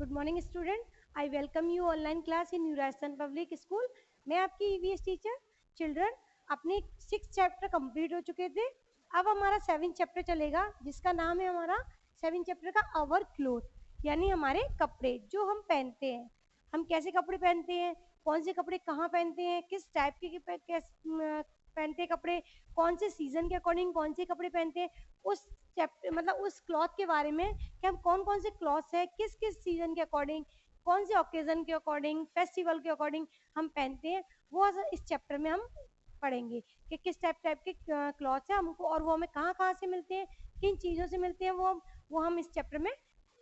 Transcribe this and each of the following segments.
Good morning student, I welcome you online class in new Rajasthan public school. मैं आपकी EVS teacher. Children, अपने 6 chapter complete हो चुके थे। अब हमारा 7 चैप्टर चलेगा, जिसका नाम है हमारा 7 चैप्टर का आवर क्लोथ, यानी हमारे कपड़े जो हम पहनते हैं। हम कैसे कपड़े पहनते हैं, कौन से कपड़े कहाँ पहनते हैं, किस टाइप के पहनते हैं कपड़े, कौन से सीजन के अकॉर्डिंग कौन से कपड़े पहनते हैं, उस चैप्टर मतलब उस क्लॉथ के बारे में कि हम कौन कौन से क्लॉथ्स है किस किस सीजन के अकॉर्डिंग, कौन से ओकेजन के अकॉर्डिंग, फेस्टिवल के अकॉर्डिंग हम पहनते हैं, वो इस चैप्टर में हम पढ़ेंगे कि किस टाइप के क्लॉथ्स है हमको और वो हमें कहाँ कहाँ से मिलते हैं, किन चीज़ों से मिलते हैं, वो हम इस चैप्टर में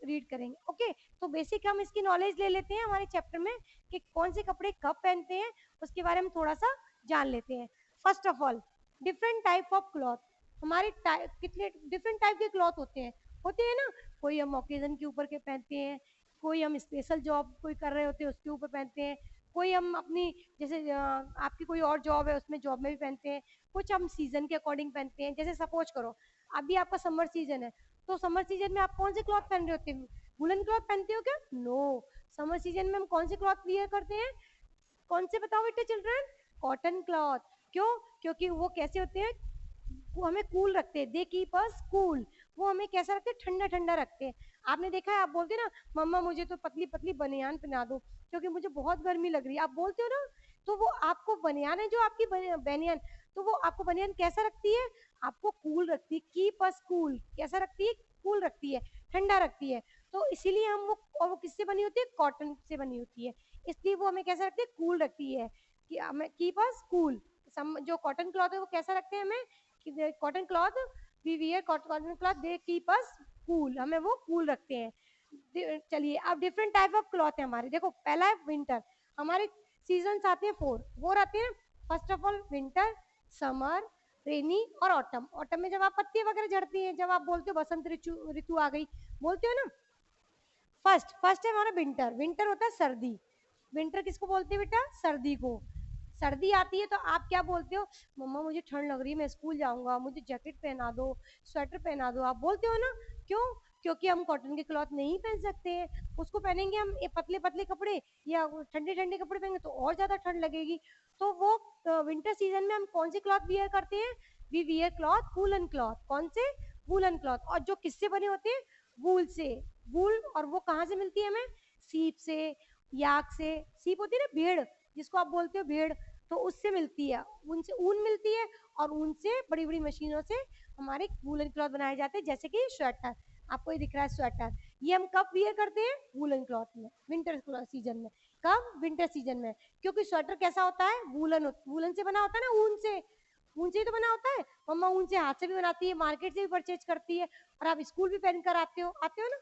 रीड करेंगे। ओके, तो बेसिक हम इसकी नॉलेज ले लेते हैं हमारे चैप्टर में कि कौन से कपड़े कब पहनते हैं, उसके बारे में थोड़ा सा जान लेते हैं। First of all, different type of cloth. हमारे कितने डिफरेंट टाइप के क्लॉथ होते हैं ना। कोई हम ओकेजन के ऊपर के पहनते हैं, कोई हम स्पेशल जॉब कोई कर रहे होते हैं उसके ऊपर पहनते हैं, कोई हम अपनी जैसे आपकी कोई और जॉब है उसमें जॉब में भी पहनते हैं, कुछ हम सीजन के अकॉर्डिंग पहनते हैं। जैसे सपोज करो अभी आपका समर सीजन है, तो समर सीजन में आप कौन से क्लॉथ पहन रहे होते हैं? वुलन क्लॉथ पहनते हो क्या? नो। समर सीजन में हम कौन से क्लॉथ वियर करते हैं? कौन से बताओ बेटे चिल्ड्रन? Cotton cloth. क्यों? क्योंकि वो कैसे होते हैं, वो हमें कूल रखते हैं, दे कीप अस कूल। वो हमें कैसा रखते हैं? ठंडा ठंडा रखते हैं। आपने देखा है, आप बोलते हैं ना मम्मा मुझे तो पतली पतली बनियान पहना दो क्योंकि मुझे बहुत गर्मी लग रही है, आप बोलते हो ना। तो वो आपको बनियान है जो आपकी बनियान, तो वो आपको बनियान कैसा रखती है? आपको कूल रखती है, कीप अस कूल। कैसा रखती है? कूल रखती है, ठंडा रखती है। तो इसीलिए हम वो, और वो किससे बनी होती है? कॉटन से बनी होती है। इसलिए वो हमें कैसा रखती है? कूल रखती है, कि हमें कीप अस कूल। जो कॉटन क्लॉथ है वो कैसा रखते हैं हमें? Cotton cloth, we wear cotton cloth, they keep us cool, हमें वो कूल रखते हैं। चलिए, अब डिफरेंट टाइप ऑफ क्लॉथ है हमारे। देखो, पहला है विंटर। हमारे सीजन आते हैं 4, वो रहते हैं first of all winter, summer, rainy और ऑटम। ऑटम में जब आप पत्ती वगैरह झड़ती हैं, जब आप बोलते हो बसंत ऋतु ऋतु आ गई, बोलते हो ना। फर्स्ट है हमारा विंटर। विंटर होता है सर्दी। विंटर किसको बोलते हैं बेटा? सर्दी को। सर्दी आती है तो आप क्या बोलते हो? मम्मा मुझे ठंड लग रही है, मैं स्कूल जाऊंगा, मुझे जैकेट पहना दो, स्वेटर पहना दो, आप बोलते हो ना। क्यों? क्योंकि हम कॉटन के क्लॉथ नहीं पहन सकते हैं। उसको पहनेंगे हम ये पतले पतले कपड़े या ठंडे ठंडे कपड़े पहनेंगे तो और ज्यादा ठंड लगेगी। तो वो विंटर सीजन में हम कौन से क्लॉथ वियर करते हैं? We wear cloth woollen cloth. कौन से? Woollen cloth. और जो किससे बने होते हैं? वूल से। वूल, और वो कहाँ से मिलती है हमें? सीप से, याक से। सीप होती है ना भेड़, जिसको आप बोलते हो भेड़, तो उससे मिलती है, उनसे ऊन मिलती है। और ऊन से बड़ी बड़ी मशीनों से हमारे वूलन क्लॉथ बनाए जाते हैं, जैसे कि स्वेटर। आपको ये दिख रहा है स्वेटर, ये हम कब वियर करते हैं? वूलन क्लॉथ में, विंटर सीजन में। कब? विंटर सीजन में। क्योंकि स्वेटर कैसा होता है? वूलन से बना होता है ना, ऊन से। ऊन से ही तो बना होता है। मम्मा ऊन से हाथ से भी बनाती है, मार्केट से भी परचेज करती है, और आप स्कूल भी पहन कर आते हो ना।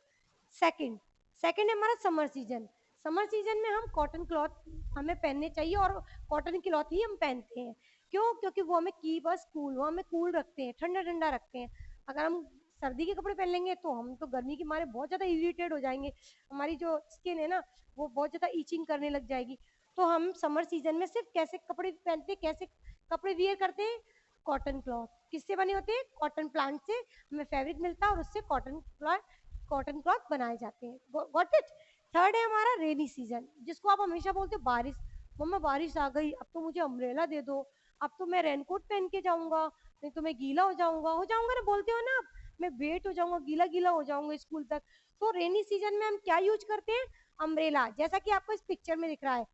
सेकंड सेकंड है हमारा समर सीजन। समर सीजन में हम कॉटन क्लॉथ हमें पहनने चाहिए, और कॉटन क्लॉथ ही हम पहनते हैं। क्यों? क्योंकि वो हमें कीप अस कूल, वो हमें कूल रखते हैं, ठंडा ठंडा रखते हैं। अगर हम सर्दी के कपड़े पहन लेंगे तो हम तो गर्मी के मारे बहुत ज़्यादा इरिटेट हो जाएंगे, हमारी जो स्किन है ना वो बहुत ज़्यादा ईचिंग करने लग जाएगी। तो हम समर सीजन में सिर्फ कैसे कपड़े पहनते हैं, कैसे कपड़े वियर करते हैं? Cotton cloth. किससे बने होते हैं? कॉटन प्लांट से हमें फैब्रिक मिलता है और उससे कॉटन क्लॉथ बनाए जाते हैं। Got it. थर्ड है हमारा रेनी सीजन, जिसको आप हमेशा बोलते हो बारिश। मम्मा बारिश आ गई, अब तो मुझे अम्ब्रेला दे दो, अब तो मैं रेनकोट पहन के जाऊंगा, नहीं तो मैं गीला हो जाऊंगा ना, बोलते हो ना आप। मैं वेट हो जाऊंगा, गीला गीला हो जाऊंगा स्कूल तक। तो रेनी सीजन में हम क्या यूज करते हैं? अम्ब्रेला, जैसा कि आपको इस पिक्चर में दिख रहा है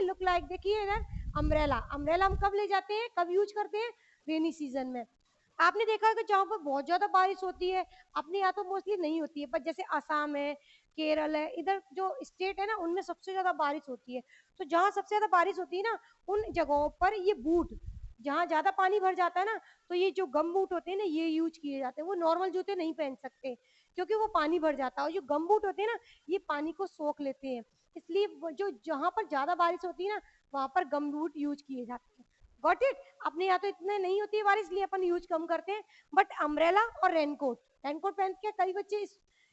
लुक लाइक, देखिए इधर अम्ब्रेला। अम्ब्रेला हम कब ले जाते हैं, कब यूज करते हैं? रेनी सीजन में। आपने देखा कि जहाँ पर बहुत ज्यादा बारिश होती है, अपने यहाँ तो मोस्टली नहीं होती है, पर जैसे आसाम है, केरल है, इधर जो स्टेट है ना उनमें सबसे ज्यादा बारिश होती है। तो जहाँ सबसे ज्यादा बारिश होती है ना, उन जगहों पर ये बूट, जहाँ ज्यादा पानी भर जाता है ना, तो ये जो गम बूट होते हैं ना ये यूज किए जाते हैं। वो नॉर्मल जूते नहीं पहन सकते क्योंकि वो पानी भर जाता है, और जो गम बूट होते हैं ना ये पानी को सोख लेते हैं। इसलिए जो जहाँ पर ज्यादा बारिश होती है ना वहां पर गम बूट यूज किए जाते हैं। Got it. अपने यहाँ तो इतने नहीं होती है बारिश, इसलिए अपन यूज कम करते हैं। बट अम्ब्रेला और रेनकोट, रेनकोट पहन के कई बच्चे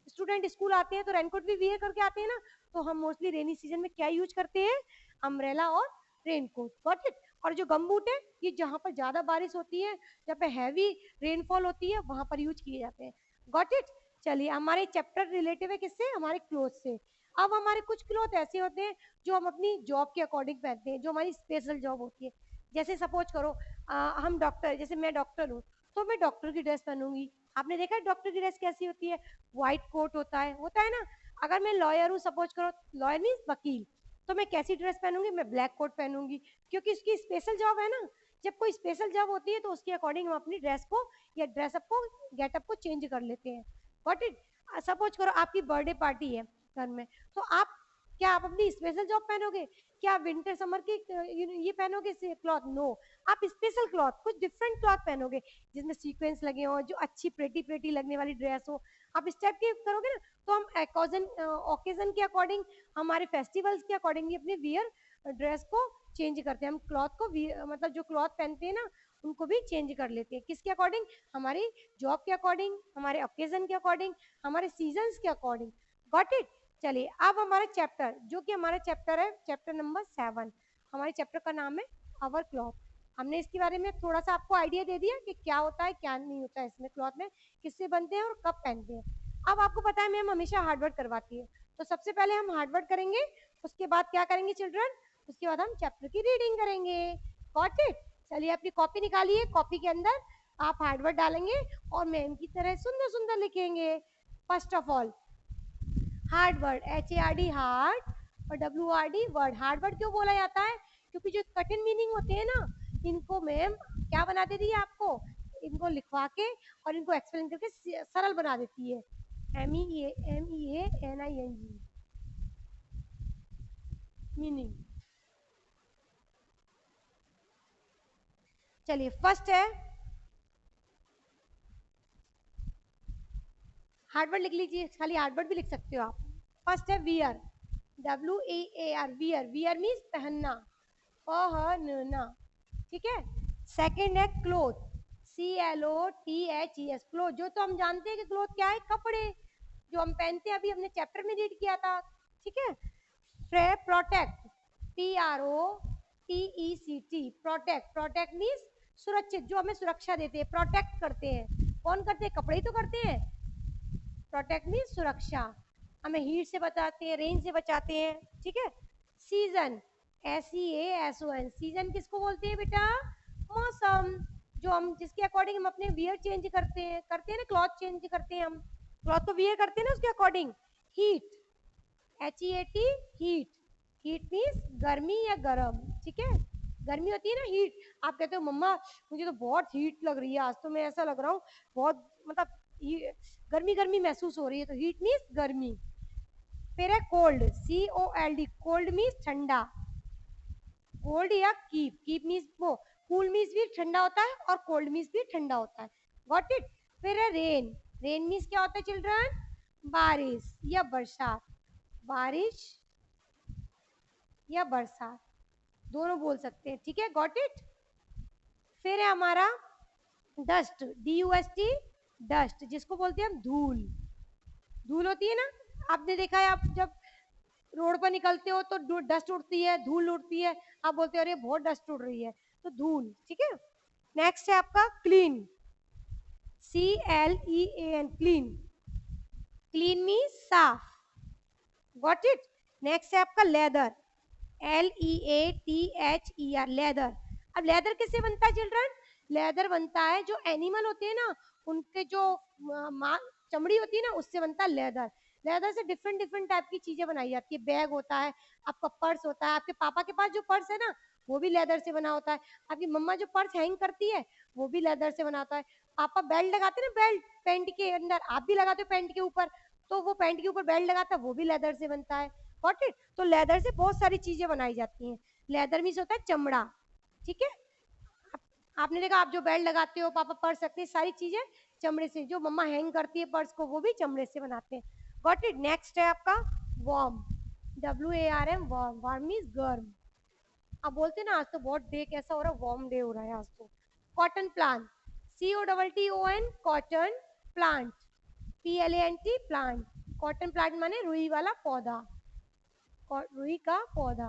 स्टूडेंट स्कूल आते हैं तो रेनकोट भी वियर करके आते हैं ना। तो हम मोस्टली रेनी सीजन में क्या यूज करते हैं? अम्ब्रेला और रेनकोट। Got it. और जो गम बूट है ये जहाँ पर ज्यादा बारिश होती है, जहाँ पे हैवी रेनफॉल होती है वहां पर यूज किए जाते हैं। Got it. चलिए हमारे चैप्टर रिलेटिव है किससे, हमारे क्लोथ से। अब हमारे कुछ क्लोथ ऐसे होते हैं जो हम अपनी जॉब के अकॉर्डिंग पहनते हैं, जो हमारी स्पेशल जॉब होती है। जैसे सपोज करो हम डॉक्टर, जैसे मैं डॉक्टर हूँ तो मैं डॉक्टर की ड्रेस पहनूंगी। आपने देखा है डॉक्टर की ड्रेस कैसी होती है, व्हाइट कोट होता है ना। अगर मैं लॉयर हूँ, सपोज करो लॉयर मीन्स वकील, तो मैं कैसी ड्रेस पहनूंगी, मैं ब्लैक कोट पहनूंगी, क्योंकि उसकी स्पेशल जॉब है ना। जब कोई स्पेशल जॉब होती है तो उसके अकॉर्डिंग हम अपनी ड्रेस को या ड्रेसअप को, गेटअप को चेंज कर लेते हैं। Got it. सपोज करो आपकी बर्थडे पार्टी है घर में, तो आप क्या आप अपनी स्पेशल जॉब पहनोगे, क्या विंटर समर की ये पहनोगे क्लॉथ, नो। आप स्पेशल क्लॉथ, कुछ डिफरेंट क्लॉथ पहनोगे जिसमें सीक्वेंस लगे हो, जो अच्छी प्रेटी प्रेटी लगने वाली ड्रेस हो। आप इस टाइप की करोगे ना, तो हम ओकेजन के अकॉर्डिंग, हमारे फेस्टिवल्स के अकॉर्डिंग अपने वियर ड्रेस को चेंज करते हैं। हम क्लॉथ को मतलब जो क्लॉथ पहनते हैं ना उनको भी चेंज कर लेते हैं। किसके अकॉर्डिंग, हमारी जॉब के अकॉर्डिंग, हमारे ओकेजन के अकॉर्डिंग, हमारे सीजन्स के अकॉर्डिंग। Got it. चलिए अब हमारा चैप्टर, जो कि हमारा चैप्टर है चैप्टर नंबर 7, हमारे चैप्टर का नाम है आवर क्लॉथ। हमने इसके बारे में थोड़ा सा आपको आइडिया दे दिया कि क्या होता है क्या नहीं होता है इसमें, क्लॉथ में किससे बनते हैं और कब पहनते हैं। अब आपको पता है मैम हमेशा हार्डवर्क करवाती है, तो सबसे पहले हम हार्डवर्क करेंगे, उसके बाद क्या करेंगे चिल्ड्रन, उसके बाद हम चैप्टर की रीडिंग करेंगे। Got it. चलिए अपनी कॉपी निकालिए, कॉपी के अंदर आप हार्डवर्क डालेंगे और मैम की तरह सुंदर सुंदर लिखेंगे। First of all hard word, HARD hard और WRD वर्ड। हार्ड वर्ड क्यों बोला जाता है, क्योंकि जो कठिन मीनिंग होते हैं ना, इनको मैम क्या बना देती है आपको, इनको लिखवा के और इनको एक्सप्लेन करके सरल बना देती है। MEANING meaning. चलिए फर्स्ट है, हार्डवर्ड लिख लीजिए, खाली हार्डवर्ड भी लिख सकते हो आप। फर्स्ट है wear, WEAR, wear, wear means पहनना, पहनना, ठीक है। सेकंड है क्लोथ, CLOTHES, क्लोथ, जो तो हम जानते हैं कि क्लोथ क्या है, कपड़े जो हम पहनते हैं, अभी हमने चैप्टर में रीड किया था, ठीक है। फिर protect, PROTECT, protect, protect means सुरक्षित, जो हमें सुरक्षा देते हैं, प्रोटेक्ट करते हैं। कौन करते हैं, कपड़े ही तो करते हैं। प्रोटेक्ट मीन्स सुरक्षा, हमें हीट से बचाते हैं, रेन से बचाते हैं, ठीक है। सीजन, SEASON, सीजन किसको बोलते हैं बेटा, मौसम, जो हम जिसके अकॉर्डिंग हम अपने वियर चेंज करते हैं ना, क्लॉथ चेंज करते हैं हम, क्लॉथ को वियर करते हैं ना उसके according. Heat, HEAT, heat, heat means गर्मी या गर्म, ठीक है। गर्मी होती है ना, हीट। आप कहते हो मम्मा मुझे तो बहुत हीट लग रही है आज, तो मैं ऐसा लग रहा हूँ बहुत, मतलब गर्मी गर्मी महसूस हो रही है, तो हीट मीन्स गर्मी। फिर है कोल्ड, COLD, कोल्ड मीन्स ठंडा, कोल्ड या कीप, कीप मीन्स वो, कूल मीन्स भी ठंडा होता है और कोल्ड मीन्स भी ठंडा होता है। Got it. फिर है रेन, रेन मीन्स क्या होता है चिल्ड्रन, बारिश या बरसात, बारिश या बरसात दोनों बोल सकते हैं, ठीक है। Got it. फिर है हमारा डस्ट, DUST, डस्ट, जिसको बोलते हैं हम धूल, धूल होती है ना, आपने देखा है आप जब रोड पर निकलते हो तो डस्ट उड़ती है, धूल उड़ती है, आप बोलते हो अरे बहुत डस्ट उड़ रही है, तो धूल, ठीक है। नेक्स्ट है आपका clean, CLEAN, clean, clean means साफ। Got it. नेक्स्ट है आपका लेदर, LEATHER, लेदर। अब लेदर किससे बनता है चिल्ड्रन, लेदर बनता है जो एनिमल होते हैं ना, उनके जो चमड़ी होती है ना, उससे बनता है लेदर। लेदर से डिफरेंट डिफरेंट टाइप की चीजें बनाई जाती है, बैग होता है, आपका पर्स होता है, आपके पापा के पास जो पर्स है ना वो भी लेदर से बना होता है, आपकी मम्मा जो पर्स हैंग करती है वो भी लेदर से बना होता है, पापा बेल्ट लगाते हैं ना, बेल्ट पैंट के अंदर, आप भी लगाते हो पैंट के ऊपर, तो वो पैंट के ऊपर बेल्ट लगाता है, वो भी लेदर से बनता है। Got it. तो लेदर से बहुत सारी चीजें बनाई जाती हैं। लेदर मीन्स होता है चमड़ा, ठीक है। आपने देखा आप जो बेल्ट लगाते हो, पापा पर्स रखते हैं, सारी चीजें चमड़े से, जो मम्मा हैंग करती है पर्स को वो भी चमड़े से बनाते हैं। Got it. नेक्स्ट है आपका warm, WARM, warm, warm means गर्म। आप बोलते हैं ना आज तो बहुत डे कैसा हो रहा है, वार्म डे हो रहा है आज तो। Cotton plant, COTTON, cotton plant, PLANT, plant. Cotton plant माने रुई वाला पौधा, रुई का पौधा,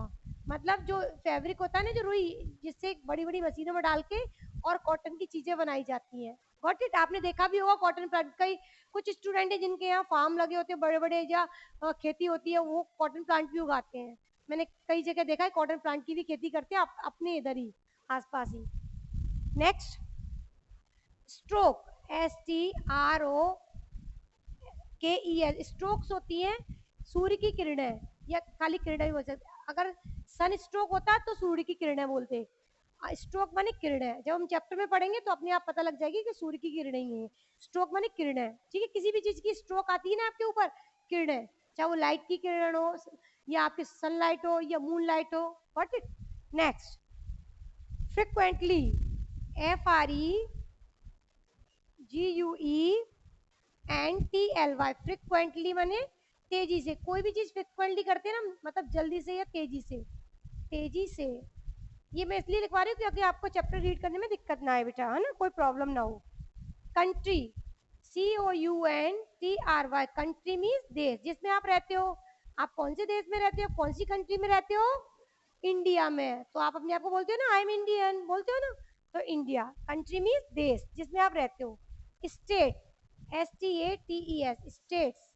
मतलब जो फैब्रिक होता है ना, जो रुई, जिससे बड़ी बड़ी मशीनों में डाल के और कॉटन की चीजें बनाई जाती हैं। व्हाट इट, आपने देखा भी होगा कॉटन प्लांट। कई कुछ स्टूडेंट है जिनके यहाँ फार्म लगे होते हैं बड़े बड़े, या खेती होती है, वो कॉटन प्लांट भी उगाते हैं। मैंने कई जगह देखा है कॉटन प्लांट की भी खेती करते हैं अपने इधर ही आसपास ही। नेक्स्ट, स्ट्रोक, STROKES, स्ट्रोक्स होती हैं सूर्य की किरणें, या खाली किरणें भी बोल सकते। अगर सन स्ट्रोक होता तो सूर्य की किरणें बोलते, स्ट्रोक माने किरणें। जब हम चैप्टर में पढ़ेंगे तो अपने आप पता लग जाएगी कि सूर्य की किरणें ही है। स्ट्रोक माने किरणें, ठीक है। किसी भी चीज की स्ट्रोक आती है ना आपके ऊपर, किरणें, चाहे वो लाइट की किरण हो, या आपकी सनलाइट हो, या मून लाइट हो। What it. Next, frequently, FREQUENTLY, frequently माने तेजी से। कोई भी चीज फ्रिक्वेंटली करते हैं ना, मतलब जल्दी से या तेजी से, तेजी से। ये मैं इसलिए लिखवा रही हूँ क्योंकि आपको चैप्टर रीड करने में दिक्कत ना आए बेटा, है ना, कोई प्रॉब्लम ना हो। कंट्री, COUNTRY, कंट्री मीन्स देश, जिसमें आप रहते हो। आप कौन से देश में रहते हो, कौन सी कंट्री में रहते हो? इंडिया में। तो आप अपने आप को बोलते हो ना, आई एम इंडियन, बोलते हो ना, तो इंडिया। कंट्री मीन्स देश जिसमें आप रहते हो। State, STATES, states,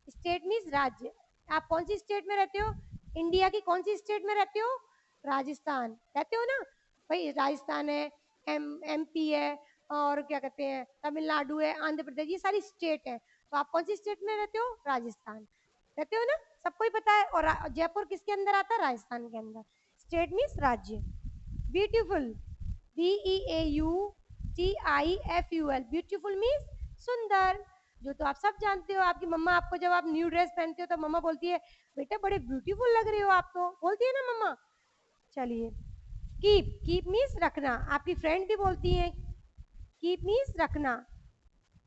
state means राज्य। आप कौन सी स्टेट में रहते हो? इंडिया की कौन सी स्टेट में रहते हो? राजस्थान रहते हो ना भाई, राजस्थान है, MP है, और क्या कहते हैं, तमिलनाडु है, आंध्र प्रदेश, ये सारी स्टेट है। तो आप कौन सी स्टेट में रहते हो? राजस्थान रहते हो ना, सबको ही पता है। और जयपुर किसके अंदर आता है? राजस्थान के अंदर। स्टेट मीन्स राज्य। ब्यूटीफुल, BEAUTIFUL, ब्यूटीफुल मीन्स सुंदर, जो तो आप सब जानते हो। आपकी मम्मा आपको, जब आप न्यू ड्रेस पहनते हो तो मम्मा बोलती है बेटा बड़े ब्यूटीफुल लग रहे हो आप, तो बोलती है ना मम्मा। चलिए, कीप, कीप मीन्स रखना, आपकी फ्रेंड भी बोलती है कीप मीन्स रखना।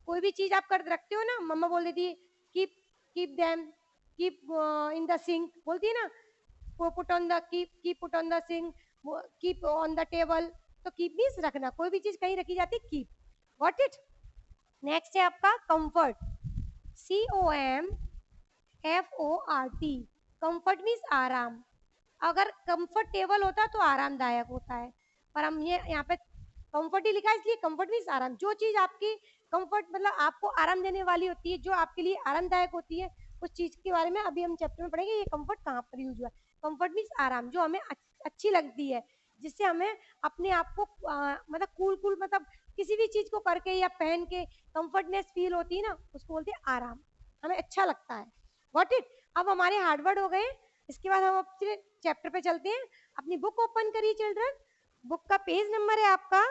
कोई भी चीज आप कर रखते हो ना, मम्मा बोल देती है keep, keep them, keep in the sink, बोलती है ना, put on the, keep put on the sink, keep on the table. तो कीप मीन्स रखना, कोई भी चीज कहीं रखी जाती है, कीप। What it. नेक्स्ट है आपका कंफर्ट, COMFORT, कंफर्ट मीन्स आराम। अगर कंफर्टेबल होता तो आरामदायक होता है, पर हम ये यहाँ पे कंफर्ट ही लिखा है, इसलिए कंफर्ट मीन्स आराम। जो चीज आपकी कंफर्ट मतलब आपको आराम देने वाली होती है, जो आपके लिए आरामदायक होती है, उस चीज के बारे में अभी हम चैप्टर में पढ़ेंगे। ये कंफर्ट कहाँ पर यूज हुआ है। कंफर्ट मीन्स आराम, जो हमें अच्छी लगती है, जिससे हमें अपने आप को मतलब कूल मतलब किसी भी चीज को करके या पहन के कंफर्टनेस फील होती है ना, उसको बोलते हैं आराम, हमें अच्छा लगता है। What it. अब हमारे हार्ड वर्ड हो गए, इसके बाद हम अपने चैप्टर पे चलते हैं। अपनी बुक ओपन करिए चिल्ड्रन। बुक का पेज नंबर है आपका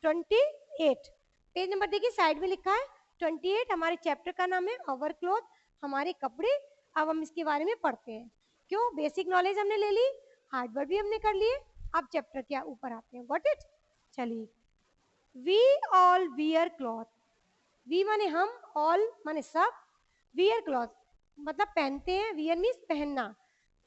28। पेज नंबर देखिए साइड में लिखा है 28। हमारे चैप्टर का नाम है अवर क्लॉथ, हमारे कपड़े। अब हम इसके बारे में पढ़ते हैं। क्यों, बेसिक नॉलेज हमने ले ली, हार्ड वर्ड भी हमने कर लिए, अब चैप्टर के ऊपर आते हैं। What it. चलिए, we all wear cloth, we माने हम, ऑल माने सब, वियर क्लॉथ मतलब पहनते हैं, वियर मीन्स पहनना,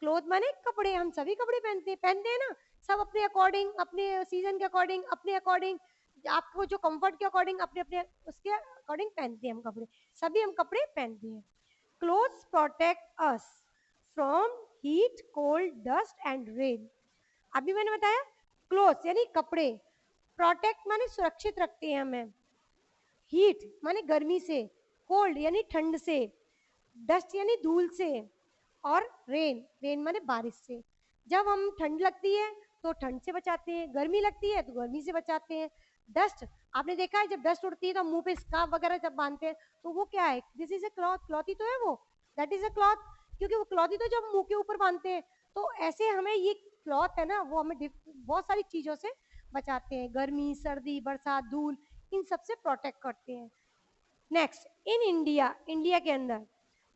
क्लॉथ माने कपड़े, हम सभी कपड़े पहनते हैं ना, सब अपने अकॉर्डिंग, अपने सीजन के अकॉर्डिंग, अपने अकॉर्डिंग, आपको जो कंफर्ट के अकॉर्डिंग, अपने अपने उसके अकॉर्डिंग पहनते हैं हम कपड़े, सभी हम कपड़े पहनते हैं। Clothes protect us from heat, cold, dust and rain. अभी मैंने बताया क्लोथ्स यानी कपड़े, प्रोटेक्ट माने सुरक्षित रखते हैं हमें, हीट माने गर्मी से, कोल्ड यानी ठंड से, डस्ट यानी धूल से, और रेन, रेन माने बारिश से। जब हम ठंड लगती है तो ठंड से बचाते हैं, गर्मी लगती है तो गर्मी से बचाते हैं। डस्ट, आपने देखा है जब डस्ट उड़ती है तो मुंह पे स्कार्फ वगैरह जब बांधते हैं, तो वो क्या है, this is a cloth, cloth ही तो है वो, दैट इज अ क्लॉथ, क्योंकि वो क्लॉथ ही तो जब मुंह के ऊपर बांधते हैं। तो ऐसे हमें ये क्लॉथ है ना, वो हमें बहुत सारी चीजों से बचाते हैं, गर्मी, सर्दी, बरसात, धूल, इन सब से प्रोटेक्ट करते हैं। नेक्स्ट, इन इंडिया, इंडिया के अंदर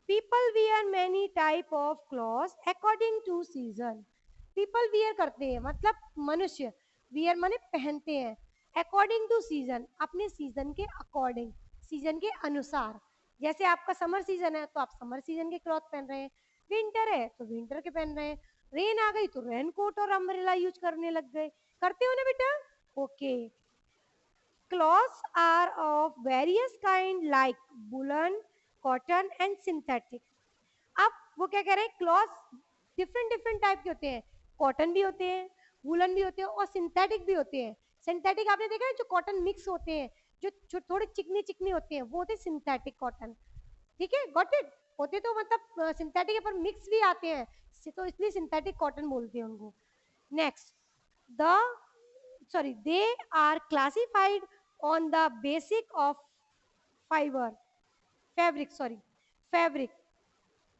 people wear many type of clothes according to season. People wear करते हैं मतलब मनुष्य, वियर माने पहनते हैं, अकॉर्डिंग टू सीजन अपने सीजन के अकॉर्डिंग, सीजन के अनुसार। जैसे आपका समर सीजन है तो आप समर सीजन के क्लॉथ पहन रहे हैं, विंटर है तो विंटर के पहन रहे हैं, रेन आ गई तो रेन कोट और अम्ब्रेला यूज करने लग गए। करते हो ना बेटा, okay. Cloths are of various kind like woolen, cotton and synthetic. अब वो क्या कह रहे हैं, क्लॉथ्स डिफरेंट डिफरेंट टाइप के होते हैं, कॉटन भी होते हैं, वुलन भी होते हैं और सिंथेटिक भी होते हैं। सिंथेटिक आपने देखा है जो कॉटन मिक्स होते हैं, जो थोड़े चिकने चिकने होते हैं, वो होते हैं सिंथेटिक कॉटन। ठीक है, गॉट इट। होते तो मतलब सिंथेटिक है पर मिक्स भी आते हैं, तो इसलिए सिंथेटिक कॉटन बोलते हैं उनको। Next, the sorry, they are classified on the basic of fiber fabric, sorry, fabric,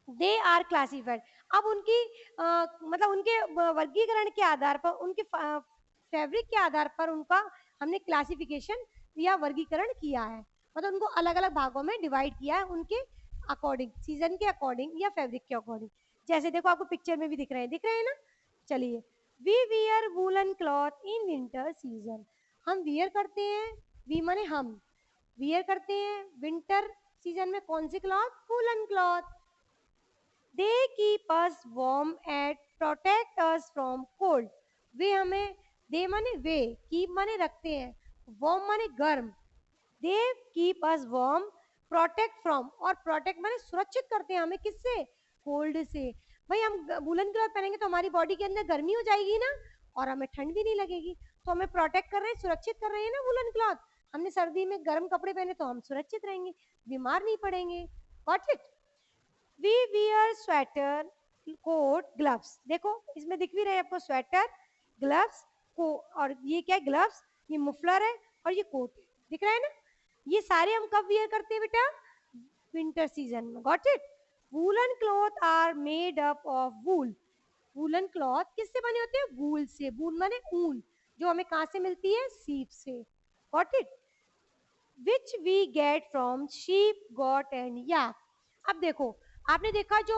they are classified. अब उनकी मतलब उनके वर्गीकरण के आधार पर, उनके फैब्रिक के आधार पर उनका हमने क्लासिफिकेशन या वर्गीकरण किया है, मतलब उनको अलग अलग भागों में डिवाइड किया है उनके अकॉर्डिंग, सीजन के अकॉर्डिंग या फैब्रिक के अकॉर्डिंग। जैसे देखो आपको पिक्चर में भी दिख रहे हैं ना। चलिए, we wear woollen cloth in winter season, हम वियर करते हैं, वी माने हम, वियर करते हैं विंटर सीजन में कौन सी cloth, woollen cloth. They keep us warm and protect us from cold, वे हमें, दे माने वे, कीप माने रखते हैं, वार्म माने गर्म, दे keep us warm, protect from, और प्रोटेक्ट माने सुरक्षित करते हैं हमें किससे, कोल्ड से। भाई हम वूलन क्लॉथ पहनेंगे तो हमारी बॉडी के अंदर गर्मी हो जाएगी ना, और हमें ठंड भी नहीं लगेगी, तो हमें प्रोटेक्ट कर रहे हैं, सुरक्षित कर रहे हैं ना वूलन क्लॉथ। हमने सर्दी में गर्म कपड़े पहने तो हम सुरक्षित रहेंगे, बीमार नहीं पड़ेंगे। Got it. We wear sweater, coat, gloves, देखो इसमें दिख भी रहे हैं आपको स्वेटर, ग्लव्स को, और ये क्या है ग्लव्स, ये मुफलर है और ये कोट दिख रहा है ना। ये सारे हम कब वियर करते हैं बेटा, विंटर सीजन में। Got it. Woollen cloth are made up of wool, woollen cloth किससे बने होते हैं, वूल से, वूल माने ऊन, जो हमें कहाँ से मिलती है, सीप से। Got it. Which we get from sheep, goat and yak. अब देखो, आपने देखा जो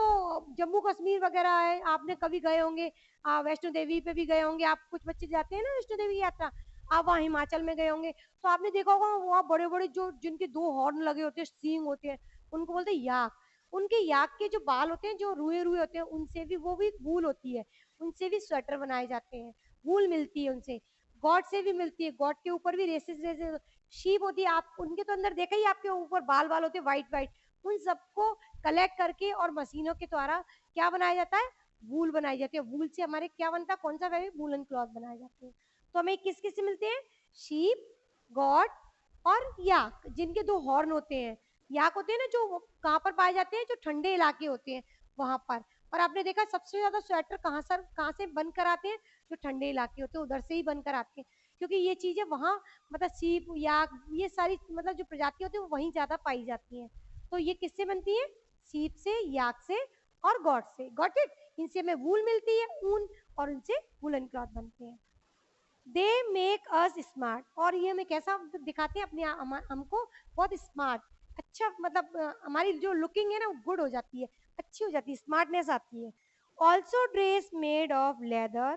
जम्मू कश्मीर वगैरह है, आपने कभी गए होंगे, वैष्णो देवी पे भी गए होंगे आप, कुछ बच्चे जाते हैं ना वैष्णो देवी की यात्रा, आप वहाँ हिमाचल में गए होंगे, तो आपने देखा होगा वहाँ बड़े बड़े जो जिनके दो हॉर्न लगे होते हैं, सींग होते हैं, उनको बोलते हैं याक। उनके याक के जो बाल होते हैं, जो रुए रुए होते हैं, उनसे भी, वो भी वूल होती है, उनसे भी स्वेटर बनाए जाते हैं, वूल मिलती है उनसे। गॉड से भी मिलती है, गॉड के ऊपर भी रेसेस रेसेस, शीप होती है, आप उनके तो अंदर देखा ही, आपके ऊपर बाल बाल होते हैं वाइट वाइट, उन सबको कलेक्ट करके और मशीनों के द्वारा क्या बनाया जाता है, वूल बनाई जाती है। वूल से हमारे क्या बनता है, कौन सा फैब्रिक, वूलन क्लॉथ बनाए जाते हैं। तो हमें किस किस से मिलते हैं, शीप, गॉड और याक, जिनके दो हॉर्न होते हैं। याक होते हैं ना जो कहाँ पर पाए जाते हैं, जो ठंडे इलाके होते हैं वहां पर। और आपने देखा सबसे ज्यादा स्वेटर कहाँ से बन कर आते हैं, जो ठंडे इलाके होते हैं उधर से ही बनकर आते हैं, क्योंकि ये चीजें वहां, मतलब सीप, याक, ये सारी मतलब जो प्रजाति होती है वो वहीं ज्यादा पाई जाती हैं। तो ये किससे बनती है, सीप से, याक से और गॉड से। Got it. इनसे हमें वूल मिलती है, ऊन, और उनसे वूलन क्लॉथ बनते हैं। दे मेक अस स्मार्ट, और ये हमें कैसा दिखाते हैं, अपने हमको बहुत स्मार्ट, अच्छा, मतलब हमारी जो लुकिंग है ना वो गुड हो जाती है, अच्छी हो जाती है, स्मार्टनेस आती है। Also dress made of leather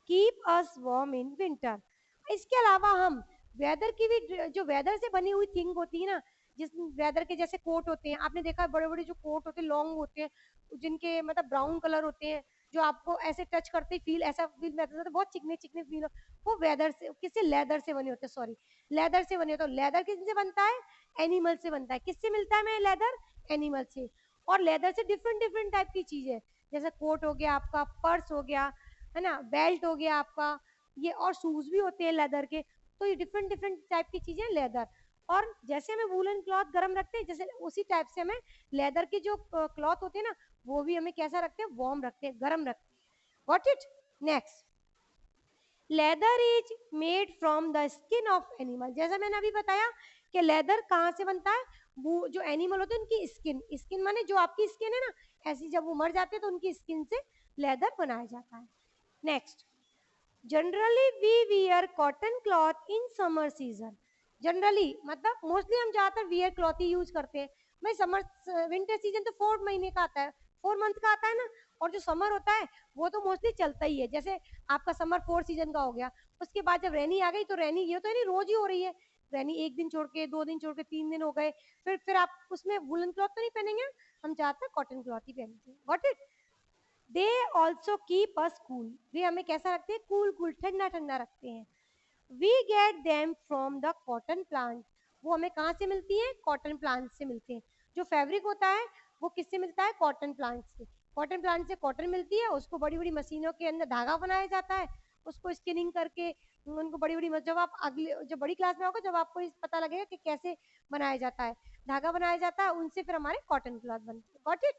keep us warm in winter, इसके अलावा हम वेदर की भी, जो वेदर से बनी हुई थिंग होती है ना, जिस वेदर के जैसे कोट होते हैं, आपने देखा बड़े बड़े जो कोट होते हैं लॉन्ग होते हैं, जिनके मतलब ब्राउन कलर होते हैं, जो आपको ऐसे टच करते ही फील, ऐसा फील महसूस होता है, बहुत चिकने चिकने फील, वो वेदर से, किससे, लेदर से बने होते हैं, सॉरी, लेदर से बने होते हैं। लेदर किससे बनता है, एनिमल से बनता है। किससे मिलता है हमें लेदर, एनिमल से। और लेदर से डिफरेंट डिफरेंट टाइप की चीजें, जैसे कोट हो गया आपका, पर्स हो गया, है ना, बेल्ट हो गया आपका, ये, और शूज भी होते हैं लेदर के। तो ये डिफरेंट डिफरेंट टाइप की चीजें लेदर। और जैसे हमें वूलन क्लॉथ गर्म रखते हैं, जैसे उसी टाइप से हमें लेदर के जो क्लॉथ होते हैं ना, वो भी हमें कैसा रखते हैं, वार्म रखते हैं, गर्म रखते हैं। Got it. Next, leather is made from the skin of animal, जैसा मैंने अभी बताया कि लेदर कहाँ से बनता है, वो जो एनिमल होते हैं उनकी स्किन, स्किन माने जो आपकी स्किन है ना, ऐसी जब वो मर जाते हैं तो उनकी स्किन से लेदर बनाया जाता है। Next, generally we wear cotton cloth in summer season, generally मतलब मोस्टली हम ज्यादातर वियर क्लॉथ ही यूज करते हैं। भाई समर, विंटर सीजन तो 4 महीने का आता है, 4 मंथ का आता है ना, और जो समर होता है वो तो मोस्टली चलता ही है। जैसे आपका समर 4 सीजन का हो गया, उसके बाद जब रेनी आ गई तो रेनी, ये तो नहीं रोज ही हो रही है, रेनी एक दिन छोड़ के, 2 दिन छोड़ के, 3 दिन हो गए, फिर आप उसमें वुलन क्लॉथ तो नहीं पहनेंगे, हम ज्यादातर कॉटन क्लॉथ ही पहनते हैं। Got it. They also keep us cool, वे हमें कैसा रखते हैं, कूल कूल, ठंडा ठंडा रखते हैं। We get them from the cotton plant, वो हमें कहाँ से मिलती है, कॉटन प्लांट से मिलते हैं। जो फैब्रिक होता है वो किससे मिलता है, कॉटन प्लांट से। कॉटन प्लांट से कॉटन मिलती है, उसको बड़ी बड़ी मशीनों के अंदर धागा बनाया जाता है, उसको स्पिनिंग करके उनको बड़ी बड़ी जब आप अगले जब बड़ी क्लास में होगा जब आपको इस पता लगेगा कि कैसे बनाया जाता है, धागा बनाया जाता है, उनसे फिर हमारे कॉटन क्लॉथ बनते हैं। Got it?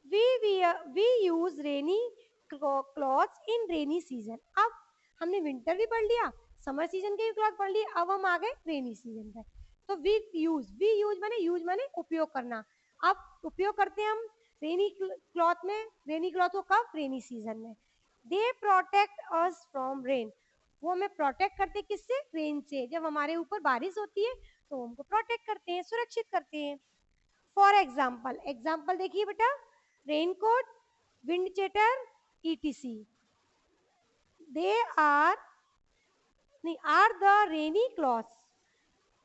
We use rainy clothes in rainy season. अब हमने विंटर भी पढ़ लिया, समर सीजन के भी क्लॉथ पढ़ लिए, अब हम आ गए रेनी सीजन पे। तो वी यूज माने उपयोग करना। अब उपयोग करते हैं हम रेनी क्लॉथ में, रेनी क्लॉथ को कब? रेनी सीजन में। They protect us from rain, वो हमें प्रोटेक्ट करते किससे? रेन से। जब हमारे ऊपर बारिश होती है तो हमको प्रोटेक्ट करते हैं, सुरक्षित करते हैं। फॉर एग्जाम्पल, एग्जाम्पल देखिए बेटा, raincoat, windcheater, ETC, they are the rainy clothes.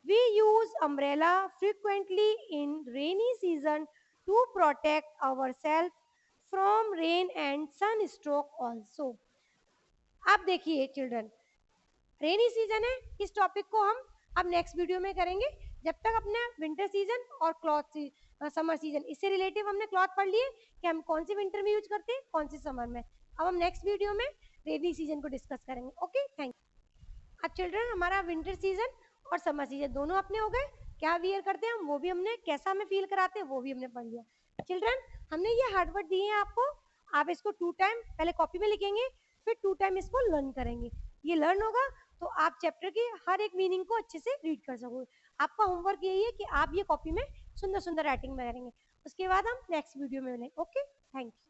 We use umbrella frequently in rainy season to protect ourselves from rain and sunstroke also. अब देखिए चिल्ड्रन, रेनी सीजन है, इस टॉपिक को हम अब next video में करेंगे। जब तक अपने विंटर सीजन और क्लॉथ समर सीजन, इससे रिलेटिव हमने क्लॉथ पढ़ लिए कि हम कौन सी विंटर में यूज करते हैं, कौन सी समर में। अब हम नेक्स्ट वीडियो में रेनी सीजन को डिस्कस करेंगे। Okay, thank you. अब चिल्ड्रन, हमारा विंटर सीजन और समर सीजन दोनों अपने हो गए। क्या वियर करते हैं हम वो भी हमने, कैसा हमें फील कराते हैं वो भी हमने पढ़ लिया। चिल्ड्रन, हमने ये हार्ड वर्ड दिए हैं आपको, आप इसको 2 टाइम पहले कॉपी में लिखेंगे, फिर 2 टाइम इसको लर्न करेंगे। ये लर्न होगा तो आप चैप्टर की हर एक मीनिंग को अच्छे से रीड कर सकोगे। आपका होमवर्क यही है कि आप ये कॉपी में सुंदर सुंदर राइटिंग में करेंगे। उसके बाद हम नेक्स्ट वीडियो में मिलेंगे। Okay, thank you.